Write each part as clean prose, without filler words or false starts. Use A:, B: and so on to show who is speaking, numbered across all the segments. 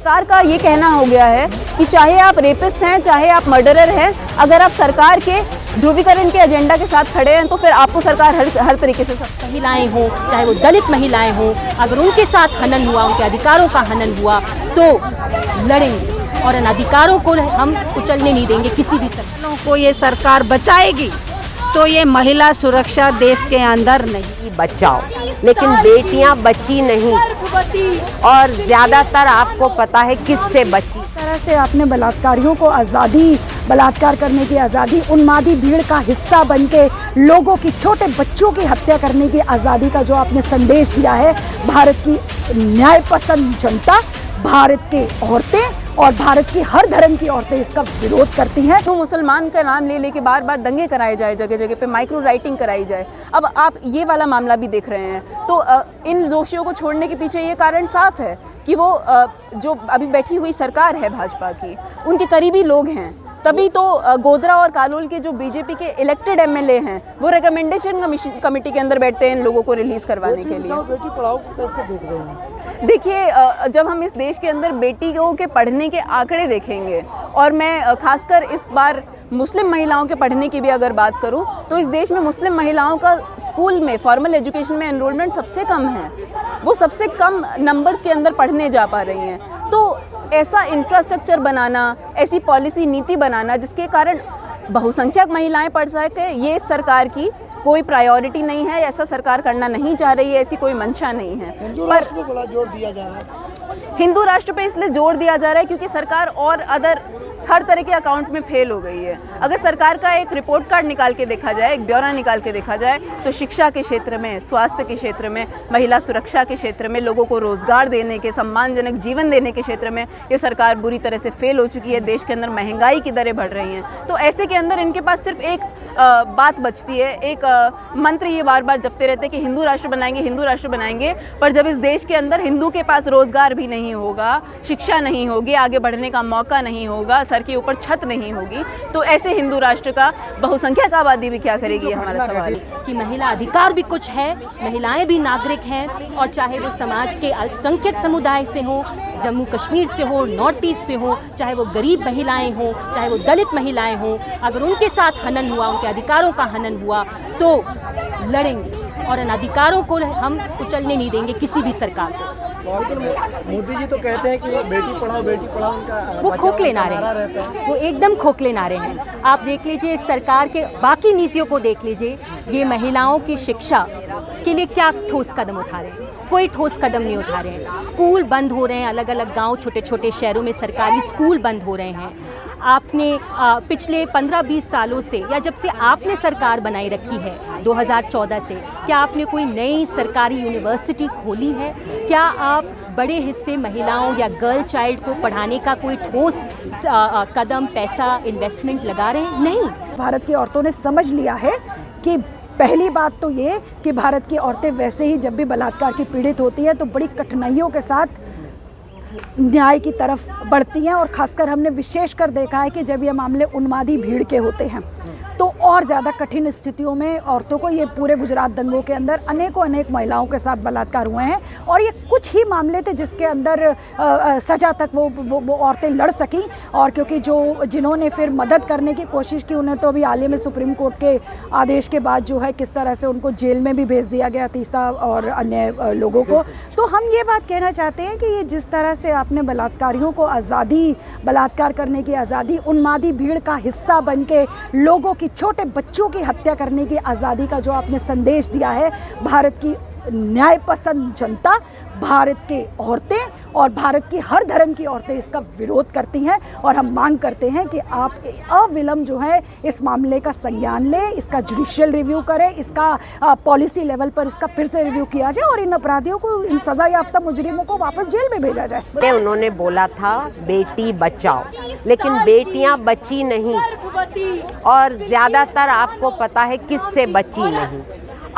A: सरकार का ये कहना हो गया है कि चाहे आप रेपिस्ट हैं, चाहे आप मर्डरर हैं, अगर आप सरकार के ध्रुवीकरण के एजेंडा के साथ खड़े हैं तो फिर आपको सरकार हर तरीके से
B: महिलाएं हों, चाहे वो दलित महिलाएं हों, अगर उनके साथ हनन हुआ, उनके अधिकारों का हनन हुआ तो लड़ेंगे और इन अधिकारों को हम कुचलने नहीं देंगे। किसी भी सरकार
C: को ये सरकार बचाएगी तो ये महिला सुरक्षा देश के अंदर नहीं।
D: बचाओ, लेकिन बेटियां बची नहीं और ज्यादातर आपको पता है किससे बची।
E: इस तरह से आपने बलात्कारियों को आज़ादी, बलात्कार करने की आज़ादी, उन्मादी भीड़ का हिस्सा बनके लोगों की, छोटे बच्चों की हत्या करने की आज़ादी का जो आपने संदेश दिया है, भारत की न्यायपसंद जनता, भारत के औरतें और भारत की हर धर्म की औरतें इसका विरोध करती हैं।
A: तो मुसलमान का नाम ले लेके बार बार दंगे कराए जाए, जगह जगह पे माइक्रो राइटिंग कराई जाए। अब आप ये वाला मामला भी देख रहे हैं तो इन दोषियों को छोड़ने के पीछे ये कारण साफ है कि वो जो अभी बैठी हुई सरकार है भाजपा की, उनके करीबी लोग हैं। तभी तो गोधरा और कालोल के जो बीजेपी के इलेक्टेड एमएलए हैं वो रिकमेंडेशन कमेटी के अंदर बैठते हैं इन लोगों को रिलीज करवाने के लिए।
F: बेटी पढ़ाओ को कैसे देख रहे हैं?
A: देखिए, जब हम इस देश के अंदर बेटियों के पढ़ने के आंकड़े देखेंगे और मैं खासकर इस बार मुस्लिम महिलाओं के पढ़ने की भी अगर बात करूं तो इस देश में मुस्लिम महिलाओं का स्कूल में फॉर्मल एजुकेशन में एनरोलमेंट सबसे कम है। वो सबसे कम नंबर्स के अंदर पढ़ने जा पा रही हैं। तो ऐसा इंफ्रास्ट्रक्चर बनाना, ऐसी पॉलिसी नीति बनाना जिसके कारण बहुसंख्यक महिलाएं पढ़ सके, ये सरकार की कोई प्रायोरिटी नहीं है। ऐसा सरकार करना नहीं चाह रही है, ऐसी कोई मंशा नहीं है।
F: हिंदू राष्ट्र पे बड़ा जोर दिया जा रहा है।
A: हिंदू राष्ट्र पे इसलिए जोर दिया जा रहा है क्योंकि सरकार और अदर हर तरह के अकाउंट में फेल हो गई है। अगर सरकार का एक रिपोर्ट कार्ड निकाल के देखा जाए, एक ब्यौरा निकाल के देखा जाए तो शिक्षा के क्षेत्र में, स्वास्थ्य के क्षेत्र में, महिला सुरक्षा के क्षेत्र में, लोगों को रोजगार देने के, सम्मानजनक जीवन देने के क्षेत्र में ये सरकार बुरी तरह से फेल हो चुकी है। देश के अंदर महंगाई की दरें बढ़ रही हैं। तो ऐसे के अंदर इनके पास सिर्फ एक बात बचती है, एक मंत्र ये बार बार जपते रहते हैं कि हिंदू राष्ट्र बनाएंगे, हिंदू राष्ट्र बनाएंगे। पर जब इस देश के अंदर हिंदू के पास रोजगार भी नहीं होगा, शिक्षा नहीं होगी, आगे बढ़ने का मौका नहीं होगा, सर के ऊपर छत नहीं होगी, तो ऐसे हिंदू राष्ट्र का बहुसंख्यक आबादी भी क्या करेगी, हमारा सवाल है।
B: कि महिला अधिकार भी कुछ है, महिलाएं भी नागरिक हैं और चाहे वो समाज के अल्पसंख्यक समुदाय से हो, जम्मू कश्मीर से हो, नॉर्थ ईस्ट से हो, चाहे वो गरीब महिलाएं हों, चाहे वो दलित महिलाएं हों, अगर उनके साथ हनन हुआ, उनके अधिकारों का हनन हुआ तो लड़ेंगे और इन अधिकारों को हम कुचलने नहीं देंगे किसी भी सरकार को।
F: मोदी जी तो कहते हैं कि बेटी पढ़ाओ उनका
B: वो खोखले नारे हैं, वो एकदम खोखले नारे हैं। आप देख लीजिए सरकार के बाकी नीतियों को देख लीजिए, ये महिलाओं की शिक्षा के लिए क्या ठोस कदम उठा रहे हैं? कोई ठोस कदम नहीं उठा रहे हैं। स्कूल बंद हो रहे हैं, अलग अलग गांव, छोटे छोटे शहरों में सरकारी स्कूल बंद हो रहे हैं। आपने पिछले 15-20 सालों से या जब से आपने सरकार बनाई रखी है 2014 से, क्या आपने कोई नई सरकारी यूनिवर्सिटी खोली है? क्या आप बड़े हिस्से महिलाओं या गर्ल चाइल्ड को पढ़ाने का कोई ठोस कदम, पैसा, इन्वेस्टमेंट लगा रहे हैं? नहीं।
E: भारत की औरतों ने समझ लिया है कि पहली बात तो ये कि भारत की औरतें वैसे ही जब भी बलात्कार की पीड़ित होती हैं तो बड़ी कठिनाइयों के साथ न्याय की तरफ बढ़ती हैं। और ख़ासकर हमने विशेषकर देखा है कि जब ये मामले उन्मादी भीड़ के होते हैं तो और ज़्यादा कठिन स्थितियों में औरतों को, ये पूरे गुजरात दंगों के अंदर अनेक महिलाओं के साथ बलात्कार हुए हैं और ये कुछ ही मामले थे जिसके अंदर सजा तक वो औरतें लड़ सकीं। और क्योंकि जिन्होंने फिर मदद करने की कोशिश की, उन्हें तो अभी हाल ही में सुप्रीम कोर्ट के आदेश के बाद जो है किस तरह से उनको जेल में भी भेज दिया गया, तीस्ता और अन्य लोगों को। तो हम ये बात कहना चाहते हैं कि ये जिस तरह से आपने बलात्कारियों को आज़ादी, बलात्कार करने की आज़ादी, उन्मादी भीड़ का हिस्सा बन के लोगों की, छोटे बच्चों की हत्या करने की आज़ादी का जो आपने संदेश दिया है, भारत की न्यायपसंद जनता, भारत के औरतें और भारत की हर धर्म की औरतें इसका विरोध करती हैं। और हम मांग करते हैं कि आप अविलंब जो है इस मामले का संज्ञान लें, इसका जुडिशियल रिव्यू करें, इसका पॉलिसी लेवल पर इसका फिर से रिव्यू किया जाए और इन अपराधियों को, इन सजा याफ्ता मुजरिमों को वापस जेल में भेजा जाए।
D: उन्होंने बोला था बेटी बचाओ, लेकिन बेटियां बची नहीं और ज्यादातर आपको पता है किससे बची नहीं।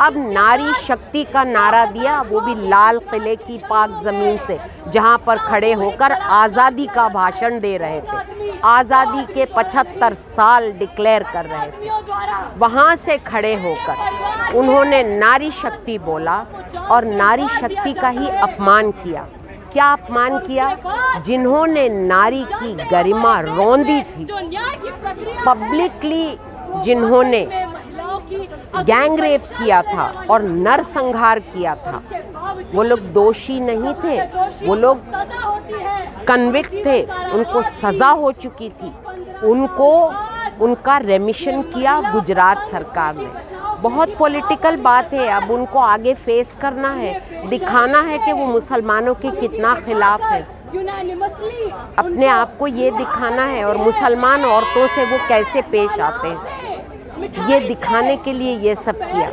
D: अब नारी शक्ति का नारा दिया, वो भी लाल किले की पाक ज़मीन से, जहाँ पर खड़े होकर आज़ादी का भाषण दे रहे थे, आज़ादी के 75 साल डिक्लेयर कर रहे थे। वहाँ से खड़े होकर उन्होंने नारी शक्ति बोला और नारी शक्ति का ही अपमान किया। क्या अपमान किया? जिन्होंने नारी की गरिमा रौंदी थी, पब्लिकली जिन्होंने गैंग रेप किया था और नरसंहार किया था, वो लोग दोषी नहीं थे, वो लोग कन्विक्ट थे, उनको सज़ा हो चुकी थी, उनको उनका रेमिशन किया गुजरात सरकार ने। बहुत पॉलिटिकल बात है, अब उनको आगे फेस करना है, दिखाना है कि वो मुसलमानों के कितना खिलाफ है, अपने आप को ये दिखाना है और मुसलमान औरतों से वो कैसे पेश आते हैं, ये दिखाने के लिए ये सब किया।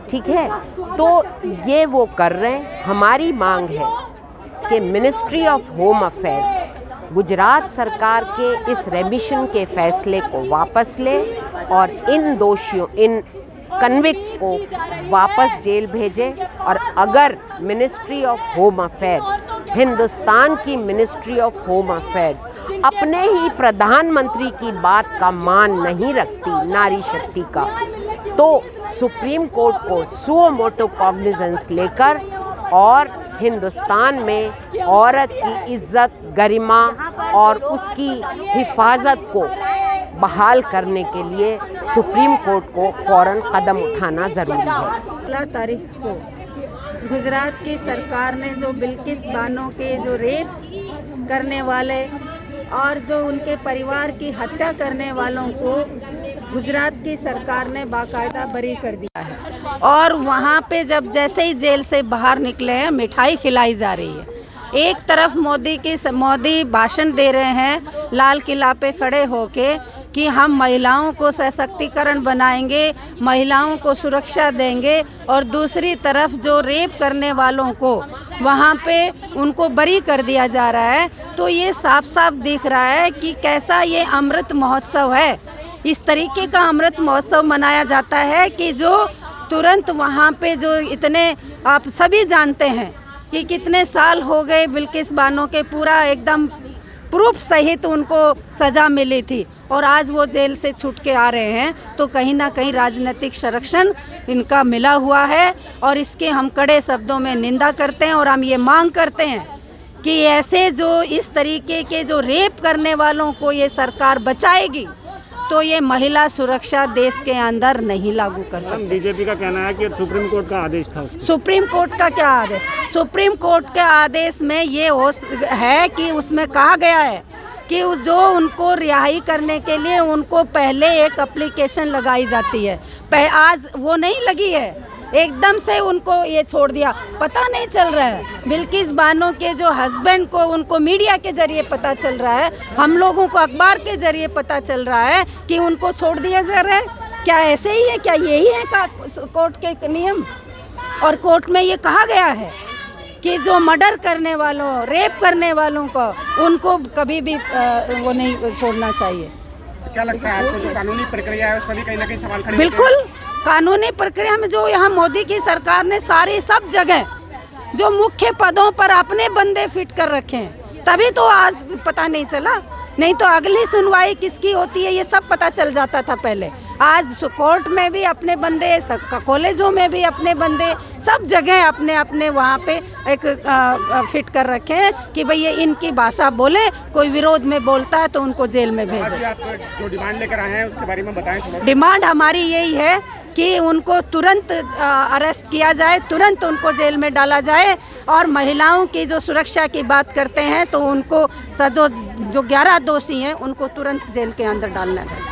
D: ठीक है, तो ये वो कर रहे हैं। हमारी मांग है कि ministry of home affairs Gujarat सरकार के इस रेमिशन के फैसले को वापस ले और इन दोषियों, इन कन्विक्ट्स को वापस जेल भेजे। और अगर ministry of home affairs, Hindustan की मिनिस्ट्री ऑफ होम अफेयर्स अपने ही प्रधानमंत्री की बात का मान नहीं रखती नारी शक्ति का, तो सुप्रीम कोर्ट को सुओ मोटो कॉग्निजेंस लेकर और हिंदुस्तान में औरत की इज्जत, गरिमा और उसकी हिफाजत को बहाल करने के लिए सुप्रीम कोर्ट को फ़ौरन कदम उठाना ज़रूरी है।
C: 16 तारीख को गुजरात की सरकार ने जो बिल्किस बानो के जो रेप करने वाले और जो उनके परिवार की हत्या करने वालों को गुजरात की सरकार ने बाकायदा बरी कर दिया है। और वहाँ पे जब जैसे ही जेल से बाहर निकले हैं, मिठाई खिलाई जा रही है। एक तरफ मोदी भाषण दे रहे हैं लाल किला पे खड़े होके कि हम महिलाओं को सशक्तिकरण बनाएंगे, महिलाओं को सुरक्षा देंगे, और दूसरी तरफ जो रेप करने वालों को वहाँ पे उनको बरी कर दिया जा रहा है। तो ये साफ साफ दिख रहा है कि कैसा ये अमृत महोत्सव है। इस तरीके का अमृत महोत्सव मनाया जाता है कि जो तुरंत वहाँ पे जो इतने, आप सभी जानते हैं कि कितने साल हो गए बिल्किस बानो के, पूरा एकदम प्रूफ सहित उनको सज़ा मिली थी और आज वो जेल से छूट के आ रहे हैं। तो कहीं ना कहीं राजनीतिक संरक्षण इनका मिला हुआ है और इसके हम कड़े शब्दों में निंदा करते हैं। और हम ये मांग करते हैं कि ऐसे जो इस तरीके के जो रेप करने वालों को ये सरकार बचाएगी तो ये महिला सुरक्षा देश के अंदर नहीं लागू कर सकते।
F: बीजेपी का कहना है कि सुप्रीम कोर्ट का आदेश था।
C: सुप्रीम कोर्ट का क्या आदेश? सुप्रीम कोर्ट के आदेश में ये है कि उसमें कहा गया है कि जो उनको रिहाई करने के लिए उनको पहले एक एप्लीकेशन लगाई जाती है, आज वो नहीं लगी है, एकदम से उनको ये छोड़ दिया। पता नहीं चल रहा है बिल्किस बानो के जो हस्बैंड को, उनको मीडिया के जरिए पता चल रहा है, हम लोगों को अखबार के जरिए पता चल रहा है कि उनको छोड़ दिया जा रहा है। क्या ऐसे ही है? क्या यही है कोर्ट के नियम? और कोर्ट में ये कहा गया है कि जो मर्डर करने वालों, रेप करने वालों को, उनको कभी भी वो नहीं छोड़ना चाहिए।
F: क्या लगता है आपको जो कानूनी प्रक्रिया है उस पर भी कहीं ना कहीं सवाल खड़े?
C: बिल्कुल, कानूनी प्रक्रिया में जो यहाँ मोदी की सरकार ने सारी सब जगह जो मुख्य पदों पर अपने बंदे फिट कर रखे हैं, तभी तो आज पता नहीं चला, नहीं तो अगली सुनवाई किसकी होती है ये सब पता चल जाता था पहले। आज कोर्ट में भी अपने बंदे, कॉलेजों में भी अपने बंदे, सब जगह अपने अपने वहाँ पे एक फिट कर रखे हैं कि भाई ये इनकी भाषा बोले, कोई विरोध में बोलता है तो उनको जेल में भेजो।
F: आप जो डिमांड लेकर आए हैं उसके बारे में बताएं थोड़ा।
C: डिमांड हमारी यही है कि उनको तुरंत अरेस्ट किया जाए, तुरंत उनको जेल में डाला जाए, और महिलाओं की जो सुरक्षा की बात करते हैं तो उनको जो 11 दोषी हैं उनको तुरंत जेल के अंदर डालना चाहिए।